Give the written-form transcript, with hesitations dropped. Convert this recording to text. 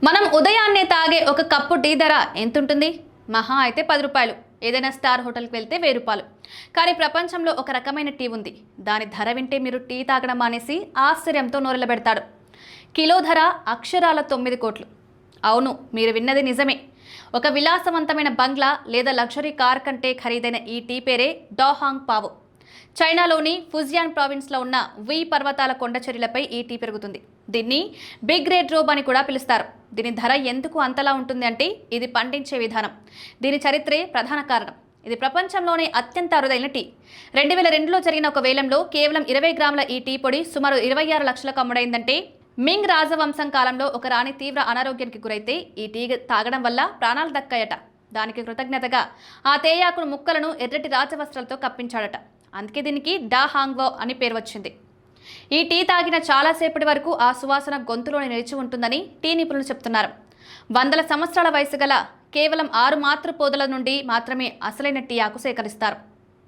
మనం ఉదయాన్నే తాగే ఒక కప్పు టీ ధర ఎంతుంటుంది? మహా అయితే 10 రూపాయలు. ఏదైనా స్టార్ హోటల్కి వెళ్తే 1000 రూపాయలు. కానీ ప్రపంచంలో ఒక రకమైన టీ ఉంది. దాని ధర వింటే మీరు టీ తాగడం మానేసి ఆశ్చర్యంతో నోరెళ్ళబెడతాడు. కిలో ధర అక్షరాల 9 కోట్లు. అవును, మీరు విన్నది నిజమే. ఒక విలాసవంతమైన బంగ్లా లేదా లగ్జరీ కార్ కంటే ఖరీదైన ఈ టీ పేరే డాహాంగ్ పావో. చైనాలోని ఫుజియాన్ ప్రావిన్స్లో ఉన్న వి పర్వతాల కొండచర్యలపై ఈ టీ పెరుగుతుంది. దీన్ని బిగ్ రెడ్ రోబ్ అని కూడా పిలుస్తారు. దీని ధర ఎందుకు అంతలా ఉంటుంది అంటే ఇది పండించే విధానం. దీని చరిత్రే ప్రధాన కారణం. ఇది ప్రపంచంలోనే అత్యంత అరుదైన టీ. 2002లో జరిగిన ఒక వేలంలో కేవలం 20 గ్రాముల ఈ టీ పొడి సుమారు 26 లక్షలకు అమ్ముడైందంటే మింగ్ రాజవంశం కాలంలో ఒక రాణి తీవ్ర అనారోగ్యానికి గురైతే ఈ టీ తాగడం వల్ల ప్రాణాలు దక్కాయట. దానికి కృతజ్ఞతగా ఆ తేయాకును ముక్కలను ఎర్రటి రాజవస్త్రాలతో కప్పించాడట. అందుకే దీనికి డా హాంగ్వో అని పేరు వచ్చింది. ఈ టీ తాగిన చాలాసేపటి వరకు ఆ సువాసన గొంతులోనే నిలిచి ఉంటుందని టీ నిపుణులు చెప్తున్నారు. వందల సంవత్సరాల వయసు గల కేవలం 6 మాతృ పొదల నుండి మాత్రమే అసలైన టీ ఆకు సేకరిస్తారు.